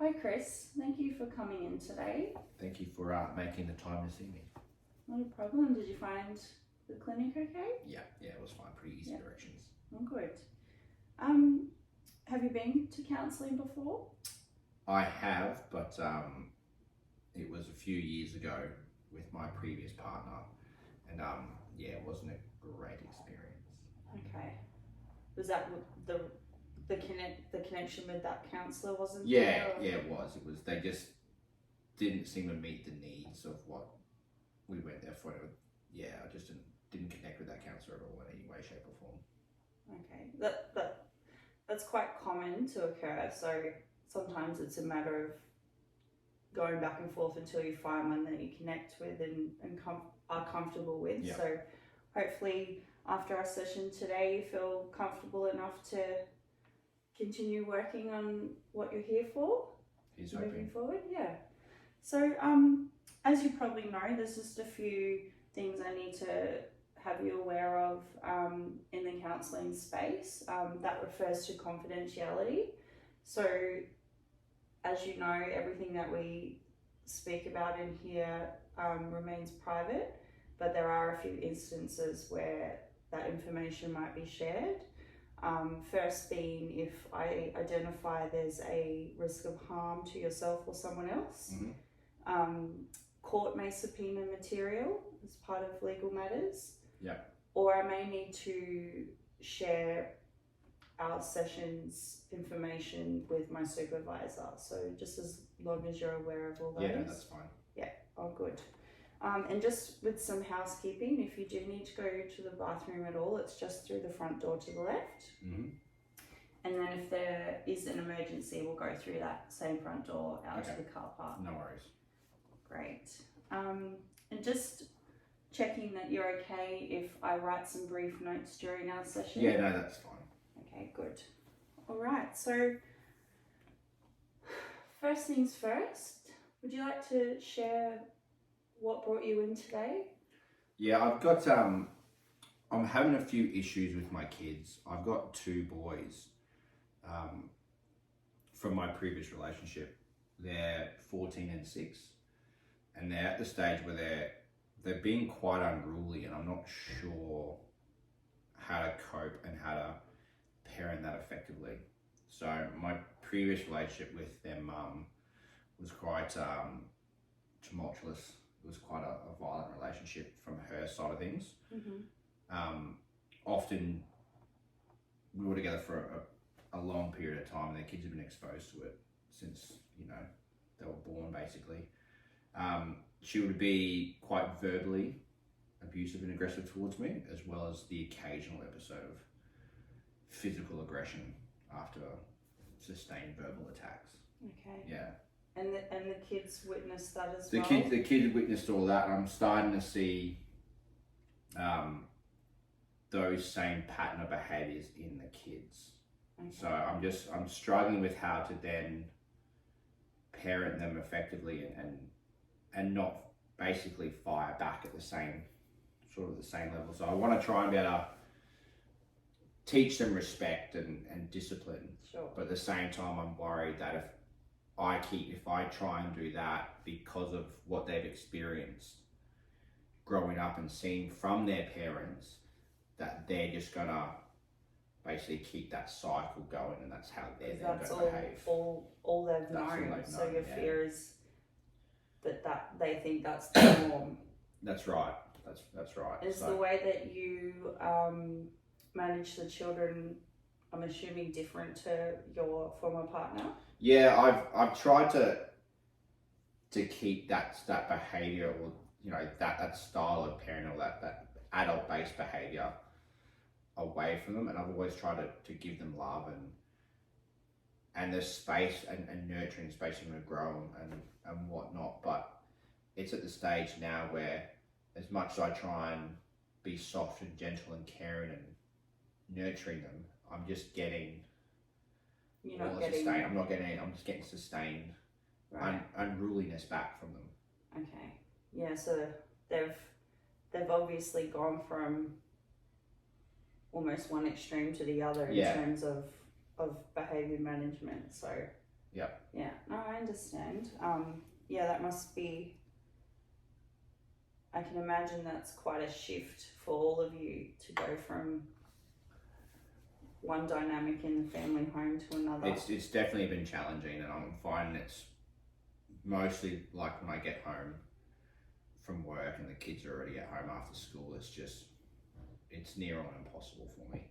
Hi Chris, thank you for coming in today. Thank you for making the time to see me. Not a problem. Did you find the clinic okay? Yeah, it was fine. Pretty easy directions. Oh, good. Have you been to counselling before? I have, but it was a few years ago with my previous partner, and it wasn't a great experience. Okay. Was that the connection with that counsellor wasn't Yeah, there? Or? yeah, it was. It was. They just didn't seem to meet the needs of what we went there for. Yeah, I just didn't connect with that counsellor at all in any way, shape, or form. Okay, that's quite common to occur. So sometimes it's a matter of going back and forth until you find one that you connect with and are comfortable with. Yep. So hopefully after our session today, you feel comfortable enough to continue working on what you're here for. He's moving hoping. forward. Yeah. So as you probably know, there's just a few things I need to have you aware of in the counselling space that refers to confidentiality. So as you know, everything that we speak about in here remains private, but there are a few instances where that information might be shared. First being if I identify there's a risk of harm to yourself or someone else. Mm-hmm. Court may subpoena material as part of legal matters. Yeah. Or I may need to share our sessions information with my supervisor. So just as long as you're aware of all those. Yeah, no, that's fine. Yeah, oh good. And just with some housekeeping, if you do need to go to the bathroom at all, it's just through the front door to the left. Mm-hmm. And then if there is an emergency, we'll go through that same front door out to the car park. No worries. Great. And just checking that you're okay if I write some brief notes during our session. Yeah, no, that's fine. Okay, good. All right, so first things first, would you like to share what brought you in today? Yeah, I've got I'm having a few issues with my kids. I've got two boys from my previous relationship. They're 14 and 6, and they're at the stage where they're being quite unruly, and I'm not sure how to cope and how to parent that effectively. So my previous relationship with their mum was quite tumultuous. It was quite a violent relationship from her side of things. Mm-hmm. Often we were together for a long period of time, and their kids have been exposed to it since, they were born basically. She would be quite verbally abusive and aggressive towards me, as well as the occasional episode of physical aggression after sustained verbal attacks. Okay. Yeah. And the kids witnessed that as The well? kids witnessed all that, and I'm starting to see those same pattern of behaviours in the kids. Okay. So I'm struggling with how to then parent them effectively and not basically fire back at the same level. So I want to try and be able to teach them respect and discipline. Sure. But at the same time, I'm worried that if I try and do that because of what they've experienced growing up and seeing from their parents, that they're just gonna basically keep that cycle going, and that's how they're going to behave. All they've known. They've so known, your yeah. fear is that they think that's the norm. That's right. That's right. Is the way that you manage the children, I'm assuming, different to your former partner? Yeah, I've tried to keep that behaviour, or that style of parenting, or that adult based behaviour away from them, and I've always tried to give them love and the space and nurturing space for them to grow and whatnot. But it's at the stage now where, as much as I try and be soft and gentle and caring and nurturing them, I'm just getting I'm just getting sustained unruliness back from them. Okay. Yeah, so they've obviously gone from almost one extreme to the other in terms of behaviour management. So Yep. Yeah, no, I understand. Yeah, that must be, I can imagine that's quite a shift for all of you to go from one dynamic in the family home to another. It's definitely been challenging, and I'm finding it's mostly like when I get home from work and the kids are already at home after school. It's near on impossible for me.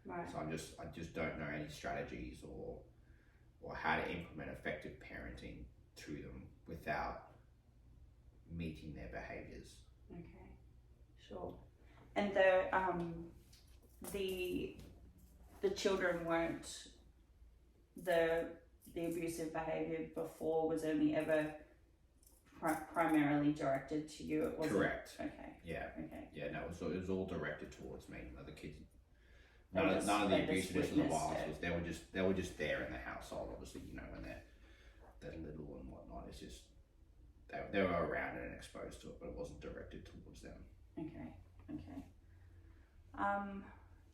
Right. So I just don't know any strategies or how to implement effective parenting to them without meeting their behaviours. Okay, sure. And the children weren't, the abusive behaviour before was only ever primarily directed to you. It wasn't. Correct. Okay. Yeah. Okay. Yeah. No, it was all directed towards me. The kids. They None of the just abuse or the witnessed violence it. was. They were just there in the household. Obviously, when they're little and whatnot. It's just they were around it and exposed to it, but it wasn't directed towards them. Okay.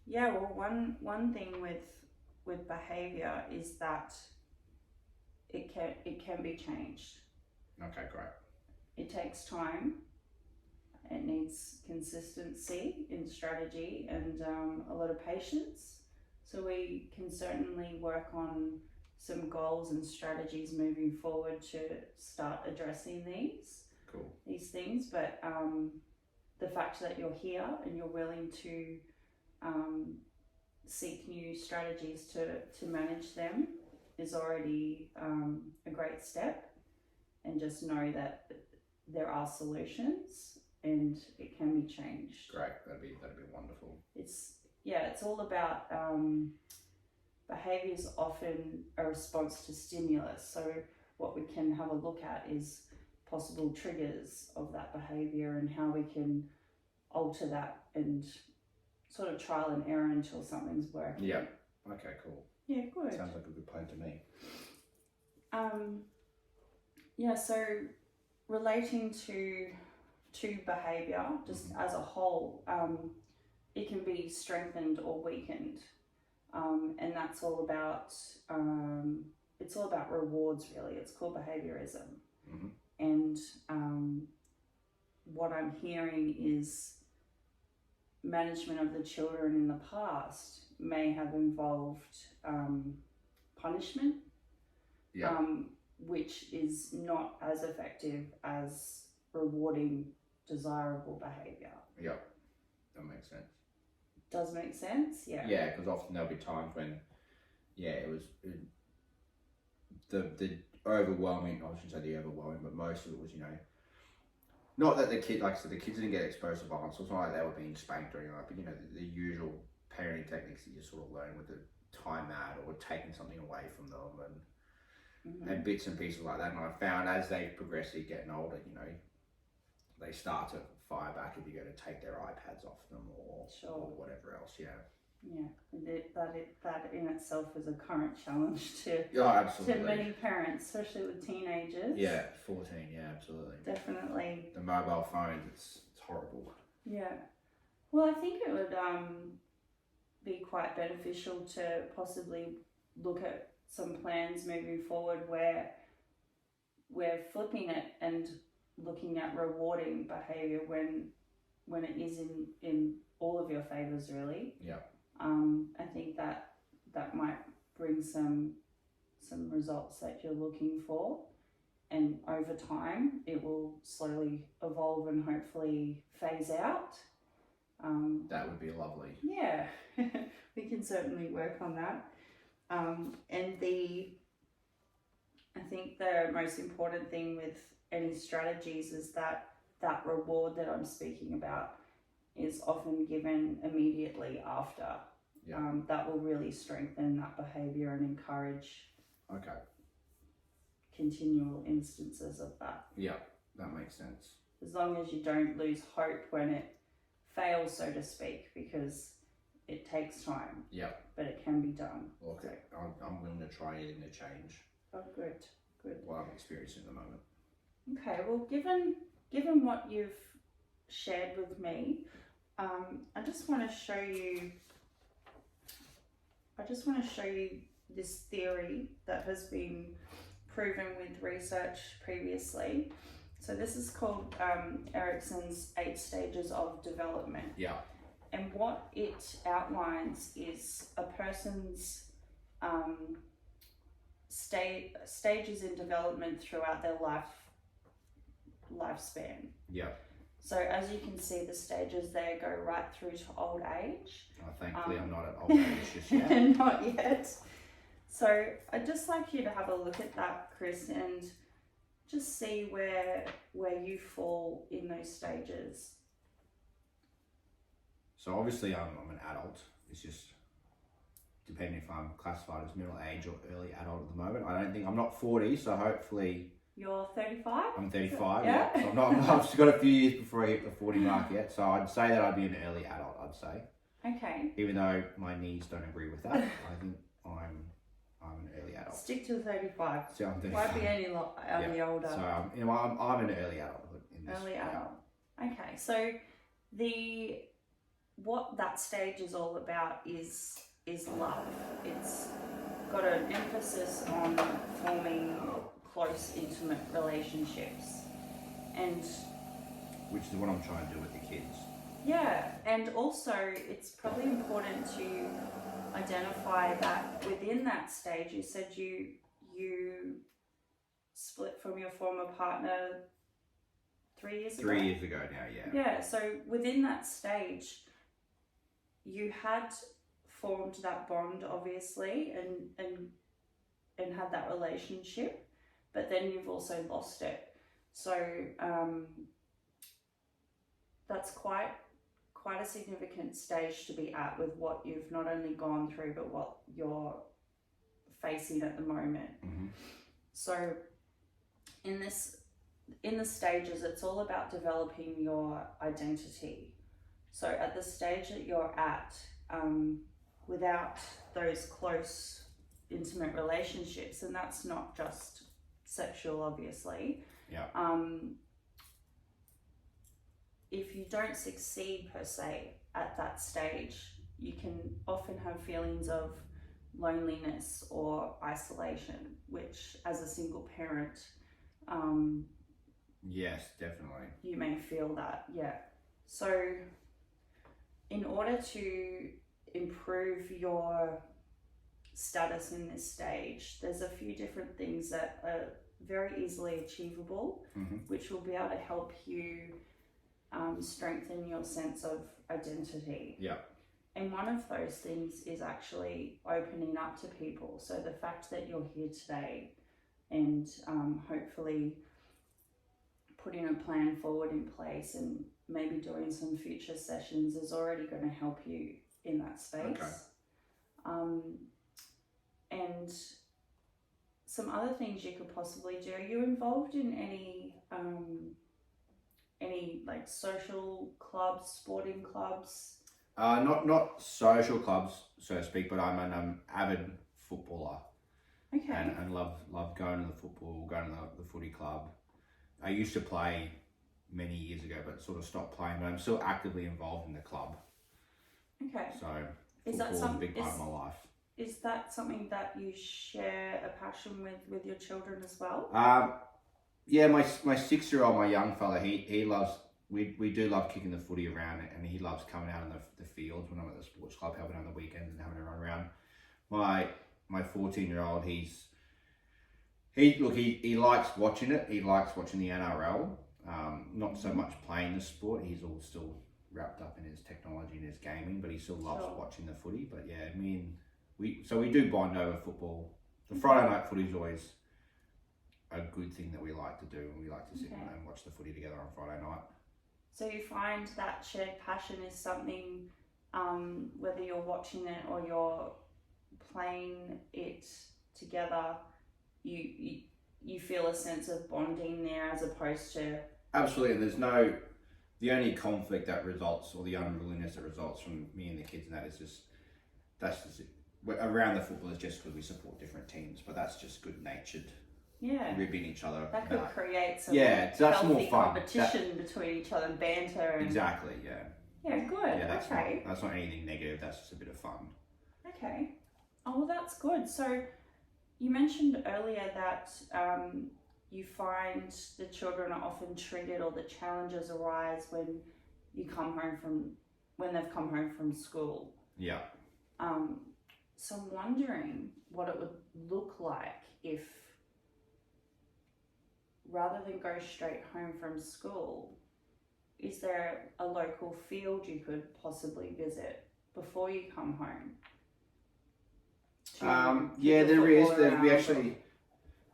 Yeah. Well, one thing with behaviour is that it can be changed. Okay, great. It takes time. It needs consistency in strategy and a lot of patience. So we can certainly work on some goals and strategies moving forward to start addressing these things. But the fact that you're here and you're willing to seek new strategies to manage them is already a great step. And just know that there are solutions and it can be changed. Great, that'd be wonderful. It's all about behaviour is often a response to stimulus. So what we can have a look at is possible triggers of that behaviour and how we can alter that and sort of trial and error until something's working. Yeah. Okay, cool. Yeah, good. Sounds like a good plan to me. Yeah, so relating to behaviour, just as a whole, it can be strengthened or weakened, and that's all about it's all about rewards, really. It's called behaviourism, and what I'm hearing is management of the children in the past may have involved punishment. Yeah. Which is not as effective as rewarding desirable behaviour. Yeah, that makes sense. Does make sense? Yeah. Yeah, because often there'll be times when, the overwhelming, I shouldn't say the overwhelming, but most of it was, not that the kids didn't get exposed to violence, so it's not like they were being spanked or anything like that, but the usual parenting techniques that you sort of learn with the time out or taking something away from them and bits and pieces like that. And I found as they progressively getting older, they start to fire back if you go to take their iPads off them or whatever else. Yeah. Yeah, that in itself is a current challenge to absolutely. to many parents, especially with teenagers. Yeah, 14. Yeah, absolutely. Definitely. The mobile phones, it's horrible. Yeah. Well, I think it would be quite beneficial to possibly look at some plans moving forward where we're flipping it and looking at rewarding behaviour when it is in all of your favours, really. Yeah. I think that might bring some results that you're looking for, and over time it will slowly evolve and hopefully phase out. That would be lovely. Yeah, we can certainly work on that. And I think the most important thing with any strategies is that reward that I'm speaking about is often given immediately after. Yeah. That will really strengthen that behaviour and encourage continual instances of that. Yeah, that makes sense. As long as you don't lose hope when it fails, so to speak, because it takes time. Yeah. But it can be done. Okay, I'm willing to try anything to change. Oh, good. What I'm experiencing at the moment. Okay, well, given what you've shared with me, I just want to show you this theory that has been proven with research previously. So this is called Erikson's 8 stages of development. Yeah. And what it outlines is a person's stages in development throughout their lifespan. Yeah. So as you can see, the stages there go right through to old age. Oh, thankfully, I'm not at old age just yet. Not yet. So I'd just like you to have a look at that, Chris, and just see where you fall in those stages. So obviously, I'm an adult. It's just depending if I'm classified as middle age or early adult at the moment. I'm not 40, so hopefully. You're 35? I'm 35, yeah. So I've still got a few years before I hit the 40 mark yet. So I'd say that I'd be an early adult, I'd say. Okay. Even though my knees don't agree with that, I think I'm an early adult. Stick to 35. So I'm 35. Won't be any older. So I'm an early adulthood in this. Early adult. Okay, so what that stage is all about is love. It's got an emphasis on forming close, intimate relationships, and which is what I'm trying to do with the kids. Yeah, and also it's probably important to identify that within that stage, you said you split from your former partner 3 years ago? 3 years ago now, yeah. Yeah, so within that stage, you had formed that bond, obviously, and had that relationship, but then you've also lost it. So that's quite a significant stage to be at with what you've not only gone through, but what you're facing at the moment. Mm-hmm. So in the stages, it's all about developing your identity. So at the stage that you're at, without those close, intimate relationships, and that's not just sexual, obviously. Yeah. If you don't succeed per se at that stage, you can often have feelings of loneliness or isolation, which as a single parent, yes, definitely. You may feel that, yeah. So in order to improve your status in this stage, there's a few different things that are very easily achievable, mm-hmm. which will be able to help you strengthen your sense of identity. Yeah. And one of those things is actually opening up to people. So the fact that you're here today and hopefully putting a plan forward in place and maybe doing some future sessions is already going to help you in that space. Okay. And some other things you could possibly do. Are you involved in any like social clubs, sporting clubs? Not social clubs, so to speak, but I'm an avid footballer. Okay. And love going to the football, going to the footy club. I used to play many years ago, but sort of stopped playing. But I'm still actively involved in the club. Okay. So is that football is a big part of my life. Is that something that you share a passion with your children as well? Yeah, my 6-year-old, my young fella, he loves. We do love kicking the footy around, and he loves coming out on the fields when I'm at the sports club, helping on the weekends and having a run around. My 14-year-old, he likes watching it. He likes watching the NRL. Not so much playing the sport. He's all still wrapped up in his technology and his gaming, but he still loves watching the footy. But yeah, we do bond over football. The Friday night footy is always a good thing that we like to do, and we like to sit and watch the footy together on Friday night. So you find that shared passion is something, whether you're watching it or you're playing it together, you feel a sense of bonding there as opposed to... Absolutely. The only conflict that results, or the unruliness that results from me and the kids, and that's just it. Around the football is just because we support different teams, but that's just good-natured. Yeah, ribbing each other. That could create some that's healthy more fun. Competition between each other, banter. And... Exactly, yeah. Yeah, good. Yeah, that's okay. That's not anything negative. That's just a bit of fun. Okay. Oh, well, that's good. So You mentioned earlier that you find the children are often triggered, or the challenges arise when they've come home from school. Yeah. So I'm wondering what it would look like if, rather than go straight home from school, is there a local field you could possibly visit before you come home? Yeah, there is. We Or... actually,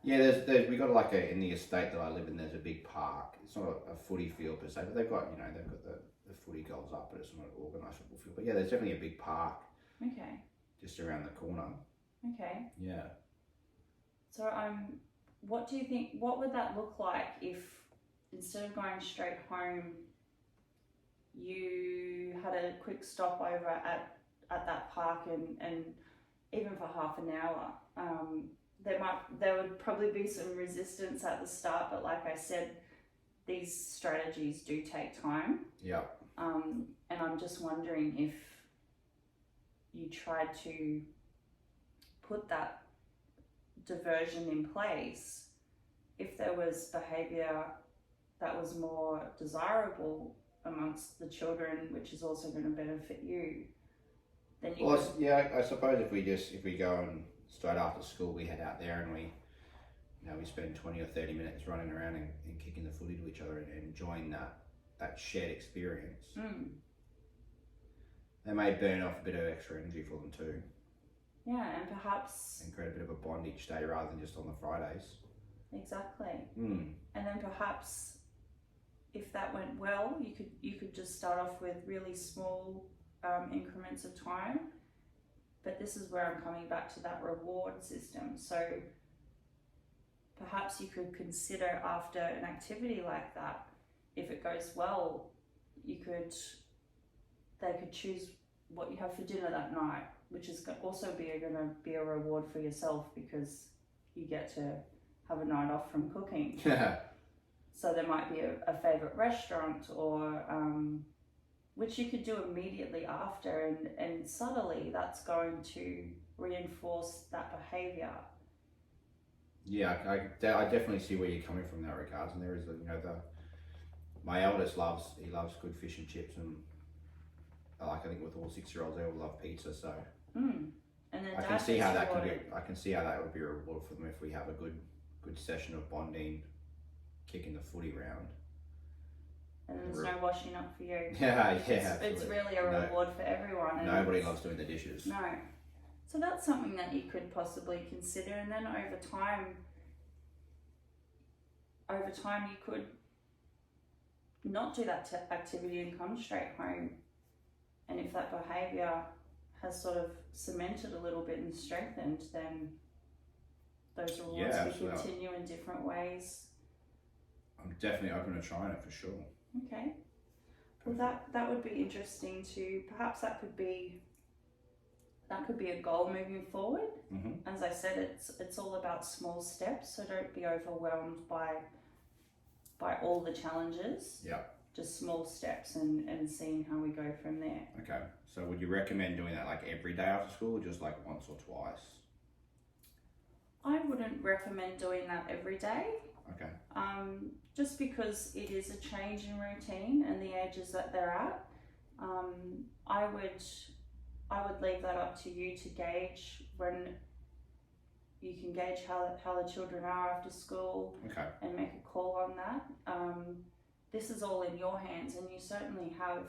yeah, there's we got like in the estate that I live in. There's a big park. It's not a footy field per se, but they've got the footy goals up, but it's not an organised football field. But yeah, there's definitely a big park. Okay. Just around the corner. Okay. Yeah. So what do you think? What would that look like if, instead of going straight home, you had a quick stopover at that park and even for half an hour? There would probably be some resistance at the start, but like I said, these strategies do take time. Yeah. And I'm just wondering if you tried to put that diversion in place, if there was behaviour that was more desirable amongst the children, which is also going to benefit you, then you could... Yeah, I suppose if we go and straight after school we head out there and we spend 20 or 30 minutes running around and kicking the footy to each other and enjoying that shared experience. They may burn off a bit of extra energy for them too. Yeah, and perhaps... And create a bit of a bond each day rather than just on the Fridays. Exactly. And then perhaps, if that went well, you could just start off with really small increments of time. But this is where I'm coming back to that reward system. So perhaps you could consider, after an activity like that, if it goes well, they could choose what you have for dinner that night, which is also going to be a reward for yourself, because you get to have a night off from cooking. So there might be a favourite restaurant, or which you could do immediately after, and subtly that's going to reinforce that behaviour. Yeah, I definitely see where you're coming from in that regards, and there is my eldest loves good fish and chips, and I think with all 6-year-olds they all love pizza, so And then I can see how that would be a reward for them if we have a good session of bonding, kicking the footy round. And there's no washing up for you. Yeah, It's really a reward for everyone. And nobody loves doing the dishes. No. So that's something that you could possibly consider, and then over time you could not do that activity and come straight home. And if that behaviour has sort of cemented a little bit and strengthened, then those rewards could continue in different ways. I'm definitely open to trying it for sure. Okay. Well, that would be interesting to, perhaps that could be a goal moving forward. As I said, it's all about small steps, so don't be overwhelmed by all the challenges. Yeah. Just small steps and seeing how we go from there. Okay. So would you recommend doing that like every day after school, or just like once or twice? I wouldn't recommend doing that every day. Okay. Just because it is a change in routine and the ages that they're at. I would leave that up to you to gauge, when you can gauge how the children are after school. Okay. And make a call on that. This is all in your hands, and you certainly have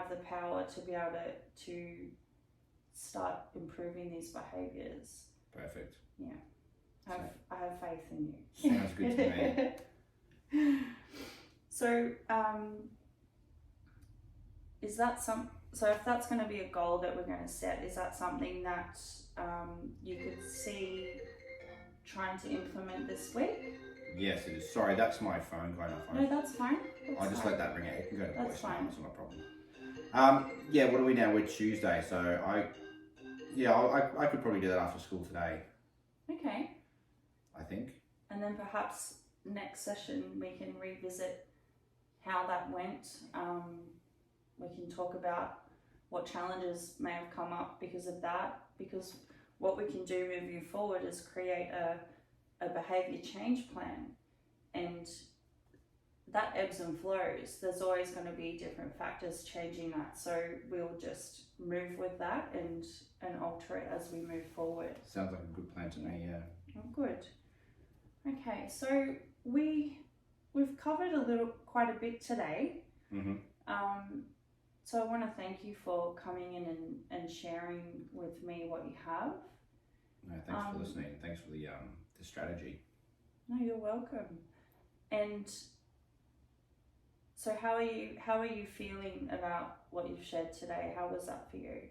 the power to be able to start improving these behaviours. Perfect. Yeah. I have faith in you. Sounds good to me. So, if that's going to be a goal that we're going to set, is that something that you could see trying to implement this week? Yes, it is. Sorry, that's my phone going off. No, that's fine. I'll just let that ring out. You can go to the That's fine. It's not a problem. Yeah, what are we now? We're Tuesday, so I could probably do that after school today. Okay. I think. And then perhaps next session we can revisit how that went. We can talk about what challenges may have come up because of that, because what we can do moving forward is create a behaviour change plan, and that ebbs and flows. There's always going to be different factors changing that, so we'll just move with that and alter it as we move forward. Sounds like a good plan to me. Yeah. Oh, good. Okay, so we've covered quite a bit today. Mm-hmm. So I want to thank you for coming in and sharing with me what you have. No, thanks for listening. Thanks for the strategy. No, you're welcome. And so how are you feeling about what you've shared today? How was that for you?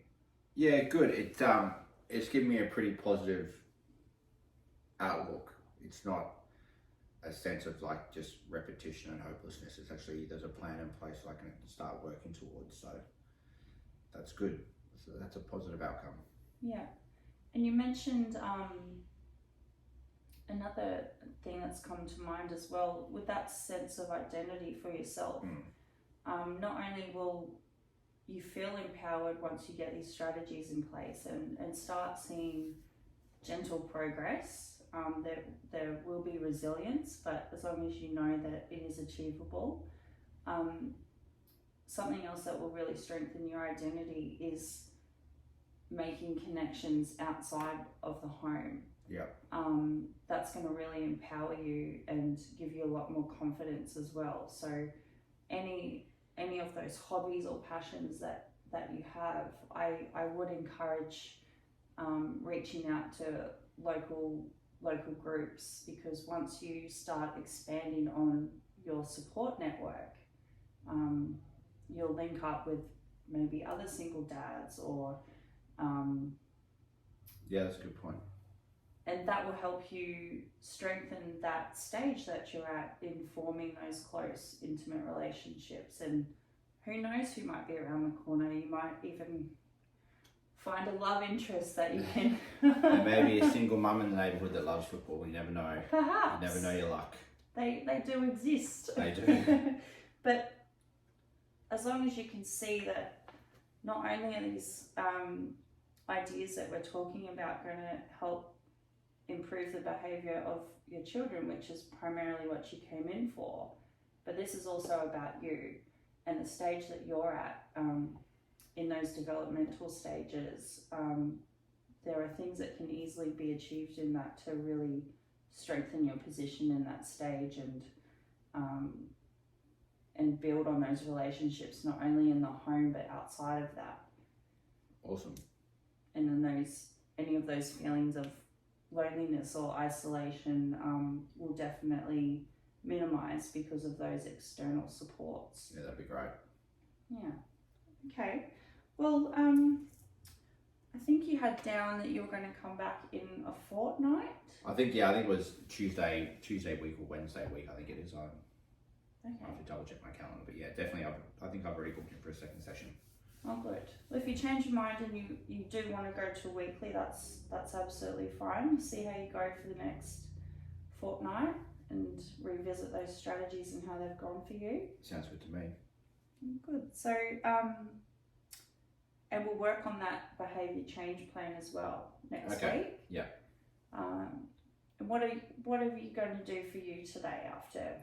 Yeah, good. It's given me a pretty positive outlook. It's not a sense of like just repetition and hopelessness. It's actually, there's a plan in place I can start working towards. So that's good. So that's a positive outcome. Yeah. And you mentioned another thing that's come to mind as well, with that sense of identity for yourself. Not only will you feel empowered once you get these strategies in place and start seeing gentle progress, there will be resilience, but as long as you know that it is achievable. Something else that will really strengthen your identity is making connections outside of the home. Yeah. That's going to really empower you and give you a lot more confidence as well. So any of those hobbies or passions that you have, I would encourage reaching out to local groups, because once you start expanding on your support network, you'll link up with maybe other single dads or yeah, that's a good point. And that will help you strengthen that stage that you're at in forming those close, intimate relationships. And who knows who might be around the corner. You might even find a love interest that you can... There may be a single mum in the neighbourhood that loves football. You never know. Perhaps. You never know your luck. They do exist. They do. But as long as you can see that not only are these ideas that we're talking about going to help improve the behaviour of your children, which is primarily what you came in for, but this is also about you and the stage that you're at in those developmental stages. There are things that can easily be achieved in that to really strengthen your position in that stage and build on those relationships, not only in the home but outside of that. Awesome. And then any of those feelings of loneliness or isolation will definitely minimize because of those external supports. Yeah, that'd be great. Yeah. Okay. Well, I think you had down that you were going to come back in a fortnight. I think it was Tuesday week or Wednesday week. I think it is. I have to double check my calendar, but yeah, definitely. I think I've already booked in for a second session. Oh, good. Well, if you change your mind and you do want to go to weekly, that's absolutely fine. See how you go for the next fortnight and revisit those strategies and how they've gone for you. Sounds good to me. Good. So, and we'll work on that behaviour change plan as well next week. Yeah. And what are you going to do for you today after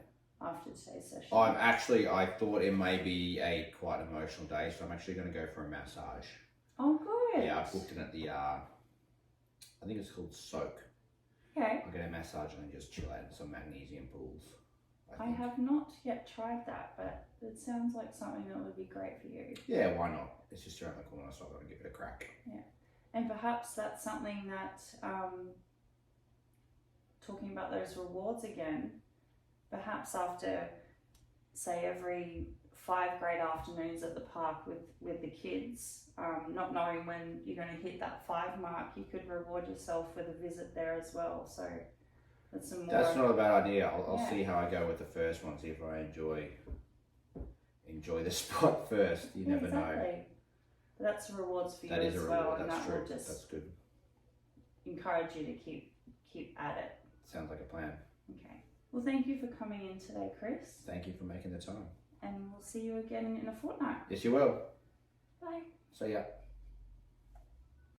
today's session? I thought it may be a quite emotional day, so I'm actually going to go for a massage. Oh, good. Yeah, I booked it at the, I think it's called Soak. Okay. I'll get a massage and then just chill out in some magnesium pools. I have not yet tried that, but it sounds like something that would be great for you. Yeah, why not? It's just around the corner, so I'm going to give it a crack. Yeah. And perhaps that's something that, talking about those rewards again, perhaps after, say, every 5 great afternoons at the park with the kids, not knowing when you're going to hit that 5 mark, you could reward yourself with a visit there as well. So that's some more. That's not a bad idea. I'll see how I go with the first one, see if I enjoy the spot first. You never know. But that's rewards for that you is as a well, reward. and That's that true. will just That's good. encourage you to keep at it. Sounds like a plan. Okay. Well, thank you for coming in today, Chris. Thank you for making the time. And we'll see you again in a fortnight. Yes, you will. Bye. See ya.